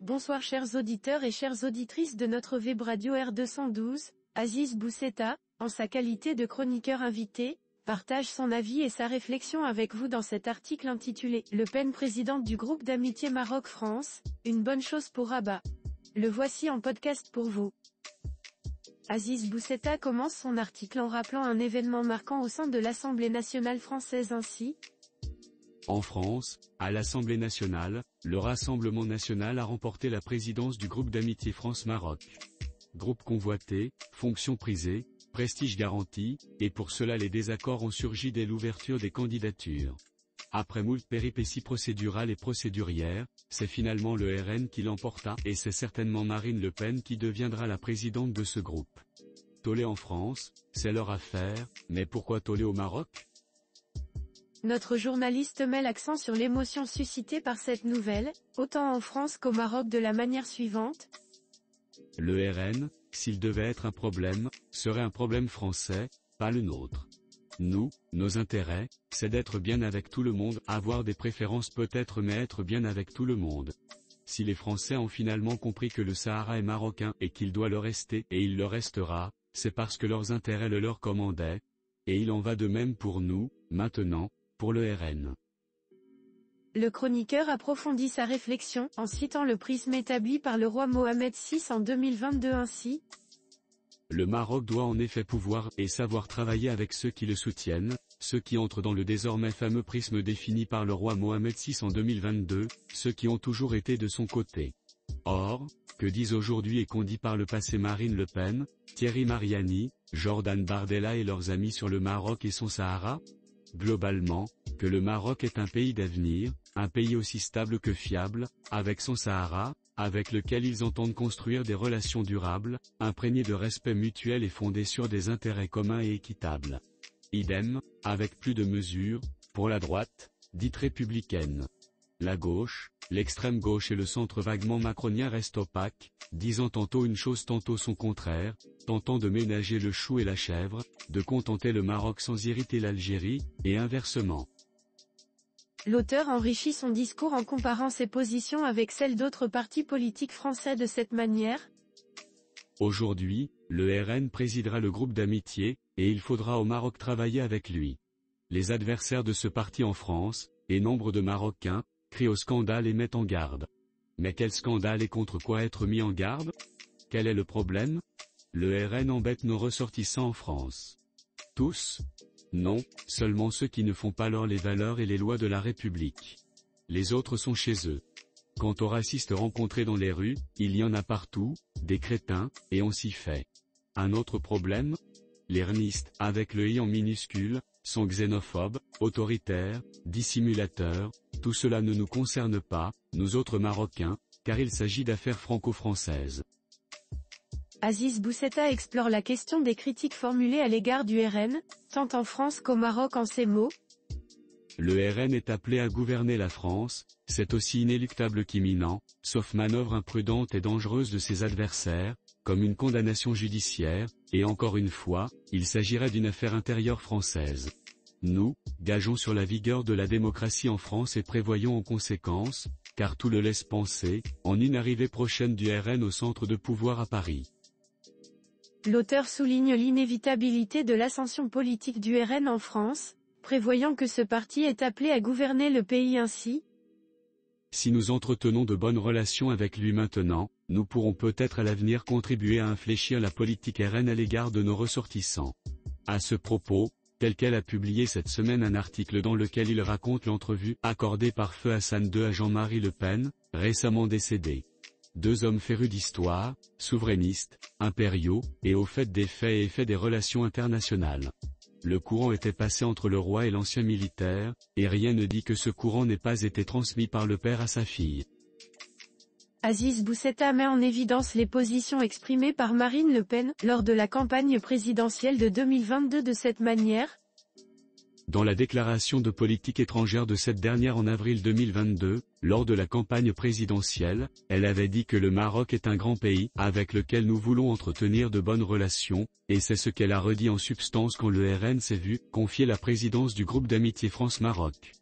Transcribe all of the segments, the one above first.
Bonsoir chers auditeurs et chères auditrices de notre web radio R212, Aziz Bousseta, en sa qualité de chroniqueur invité, partage son avis et sa réflexion avec vous dans cet article intitulé « Le Pen présidente du groupe d'amitié Maroc-France, une bonne chose pour Rabat ». Le voici en podcast pour vous. Aziz Bousseta commence son article en rappelant un événement marquant au sein de l'Assemblée nationale française ainsi. En France, à l'Assemblée nationale, le Rassemblement national a remporté la présidence du groupe d'amitié France-Maroc. Groupe convoité, fonction prisée, prestige garanti, et pour cela les désaccords ont surgi dès l'ouverture des candidatures. Après moult péripéties procédurales et procédurières, c'est finalement le RN qui l'emporta, et c'est certainement Marine Le Pen qui deviendra la présidente de ce groupe. Tollé en France, c'est leur affaire, mais pourquoi tollé au Maroc ? Notre journaliste met l'accent sur l'émotion suscitée par cette nouvelle, autant en France qu'au Maroc de la manière suivante. Le RN, s'il devait être un problème, serait un problème français, pas le nôtre. Nous, nos intérêts, c'est d'être bien avec tout le monde, avoir des préférences peut-être mais être bien avec tout le monde. Si les Français ont finalement compris que le Sahara est marocain et qu'il doit le rester, et il le restera, c'est parce que leurs intérêts le leur commandaient. Et il en va de même pour nous, maintenant, pour le RN. Le chroniqueur approfondit sa réflexion en citant le prisme établi par le roi Mohamed VI en 2022 ainsi. Le Maroc doit en effet pouvoir et savoir travailler avec ceux qui le soutiennent, ceux qui entrent dans le désormais fameux prisme défini par le roi Mohamed VI en 2022, ceux qui ont toujours été de son côté. Or, que disent aujourd'hui et qu'ont dit par le passé Marine Le Pen, Thierry Mariani, Jordan Bardella et leurs amis sur le Maroc et son Sahara ? Globalement, que le Maroc est un pays d'avenir, un pays aussi stable que fiable, avec son Sahara, avec lequel ils entendent construire des relations durables, imprégnées de respect mutuel et fondées sur des intérêts communs et équitables. Idem, avec plus de mesures, pour la droite, dite républicaine. La gauche, l'extrême gauche et le centre vaguement macronien restent opaques, disant tantôt une chose tantôt son contraire, tentant de ménager le chou et la chèvre, de contenter le Maroc sans irriter l'Algérie, et inversement. L'auteur enrichit son discours en comparant ses positions avec celles d'autres partis politiques français de cette manière. Aujourd'hui, le RN présidera le groupe d'amitié, et il faudra au Maroc travailler avec lui. Les adversaires de ce parti en France, et nombre de Marocains, crient au scandale et mettent en garde. Mais quel scandale et contre quoi être mis en garde ? Quel est le problème ? Le RN embête nos ressortissants en France. Tous ? Non, seulement ceux qui ne font pas leur les valeurs et les lois de la République. Les autres sont chez eux. Quant aux racistes rencontrés dans les rues, il y en a partout, des crétins, et on s'y fait. Un autre problème ? Les RNistes, avec le i en minuscule, sont xénophobes, autoritaires, dissimulateurs, tout cela ne nous concerne pas, nous autres Marocains, car il s'agit d'affaires franco-françaises. Aziz Bousseta explore la question des critiques formulées à l'égard du RN, tant en France qu'au Maroc en ces mots. Le RN est appelé à gouverner la France, c'est aussi inéluctable qu'imminent, sauf manœuvre imprudente et dangereuse de ses adversaires, comme une condamnation judiciaire, et encore une fois, il s'agirait d'une affaire intérieure française. Nous, gageons sur la vigueur de la démocratie en France et prévoyons en conséquence, car tout le laisse penser, en une arrivée prochaine du RN au centre de pouvoir à Paris. L'auteur souligne l'inévitabilité de l'ascension politique du RN en France, prévoyant que ce parti est appelé à gouverner le pays ainsi. Si nous entretenons de bonnes relations avec lui maintenant, nous pourrons peut-être à l'avenir contribuer à infléchir la politique RN à l'égard de nos ressortissants. À ce propos, tel qu'elle a publié cette semaine un article dans lequel il raconte l'entrevue accordée par Feu Hassan II à Jean-Marie Le Pen, récemment décédé. Deux hommes férus d'histoire, souverainistes, impériaux, et au fait des faits et effets des relations internationales. Le courant était passé entre le roi et l'ancien militaire, et rien ne dit que ce courant n'ait pas été transmis par le père à sa fille. Aziz Bousseta met en évidence les positions exprimées par Marine Le Pen lors de la campagne présidentielle de 2022 de cette manière. Dans la déclaration de politique étrangère de cette dernière en avril 2022, lors de la campagne présidentielle, elle avait dit que le Maroc est un grand pays avec lequel nous voulons entretenir de bonnes relations, et c'est ce qu'elle a redit en substance quand le RN s'est vu confier la présidence du groupe d'amitié France-Maroc.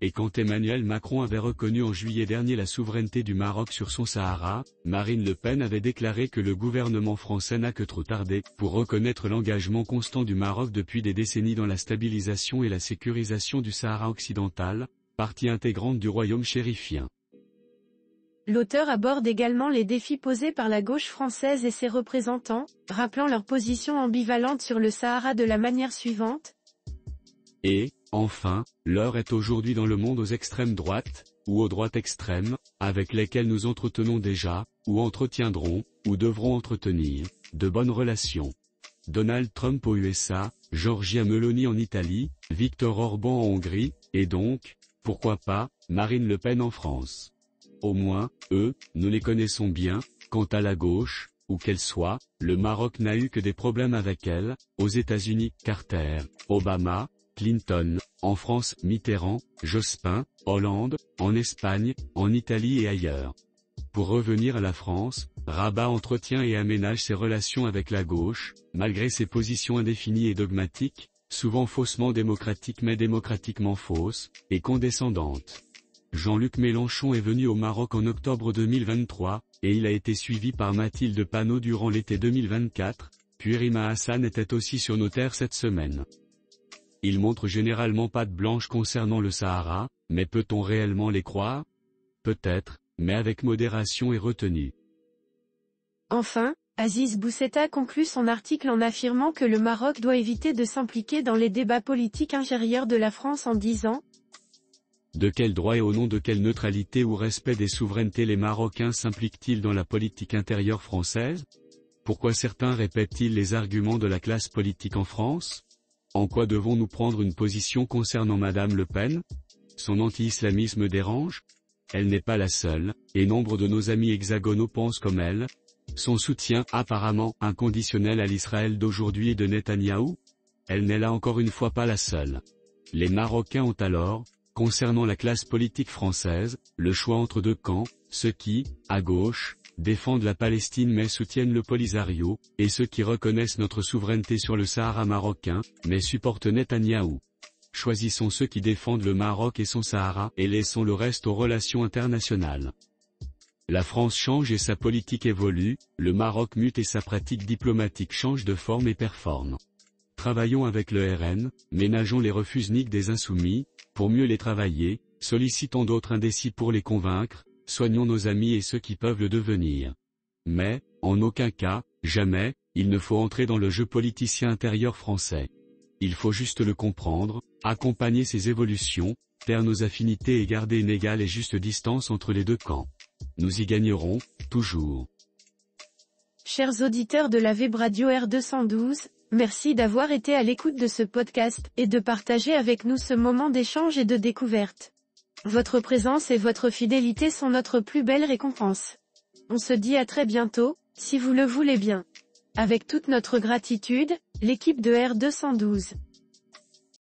et quand Emmanuel Macron avait reconnu en juillet dernier la souveraineté du Maroc sur son Sahara, Marine Le Pen avait déclaré que le gouvernement français n'a que trop tardé pour reconnaître l'engagement constant du Maroc depuis des décennies dans la stabilisation et la sécurisation du Sahara occidental, partie intégrante du royaume chérifien. L'auteur aborde également les défis posés par la gauche française et ses représentants, rappelant leur position ambivalente sur le Sahara de la manière suivante. Et, enfin, l'heure est aujourd'hui dans le monde aux extrêmes droites, ou aux droites extrêmes, avec lesquelles nous entretenons déjà, ou entretiendrons, ou devrons entretenir, de bonnes relations. Donald Trump aux USA, Giorgia Meloni en Italie, Viktor Orban en Hongrie, et donc, pourquoi pas, Marine Le Pen en France. Au moins, eux, nous les connaissons bien. Quant à la gauche, où qu'elle soit, le Maroc n'a eu que des problèmes avec elle, aux États-Unis, Carter, Obama, Clinton, en France, Mitterrand, Jospin, Hollande, en Espagne, en Italie et ailleurs. Pour revenir à la France, Rabat entretient et aménage ses relations avec la gauche, malgré ses positions indéfinies et dogmatiques, souvent faussement démocratiques mais démocratiquement fausses, et condescendantes. Jean-Luc Mélenchon est venu au Maroc en octobre 2023, et il a été suivi par Mathilde Panot durant l'été 2024, puis Rima Hassan était aussi sur nos terres cette semaine. Ils montrent généralement patte blanche concernant le Sahara, mais peut-on réellement les croire? Peut-être, mais avec modération et retenue. Enfin, Aziz Bousseta conclut son article en affirmant que le Maroc doit éviter de s'impliquer dans les débats politiques intérieurs de la France en disant: de quel droit et au nom de quelle neutralité ou respect des souverainetés les Marocains s'impliquent-ils dans la politique intérieure française? Pourquoi certains répètent-ils les arguments de la classe politique en France? En quoi devons-nous prendre une position concernant Madame Le Pen? Son anti-islamisme dérange? Elle n'est pas la seule, et nombre de nos amis hexagonaux pensent comme elle. Son soutien apparemment inconditionnel à l'Israël d'aujourd'hui et de Netanyahou? Elle n'est là encore une fois pas la seule. Les Marocains ont alors, concernant la classe politique française, le choix entre deux camps, ceux qui, à gauche, défendent la Palestine mais soutiennent le Polisario, et ceux qui reconnaissent notre souveraineté sur le Sahara marocain, mais supportent Netanyahou. Choisissons ceux qui défendent le Maroc et son Sahara et laissons le reste aux relations internationales. La France change et sa politique évolue, le Maroc mute et sa pratique diplomatique change de forme et performe. Travaillons avec le RN, ménageons les refusniques des insoumis, pour mieux les travailler, sollicitons d'autres indécis pour les convaincre, soignons nos amis et ceux qui peuvent le devenir. Mais, en aucun cas, jamais, il ne faut entrer dans le jeu politicien intérieur français. Il faut juste le comprendre, accompagner ses évolutions, taire nos affinités et garder une égale et juste distance entre les deux camps. Nous y gagnerons, toujours. Chers auditeurs de la Web Radio R212, merci d'avoir été à l'écoute de ce podcast, et de partager avec nous ce moment d'échange et de découverte. Votre présence et votre fidélité sont notre plus belle récompense. On se dit à très bientôt, si vous le voulez bien. Avec toute notre gratitude, l'équipe de R212.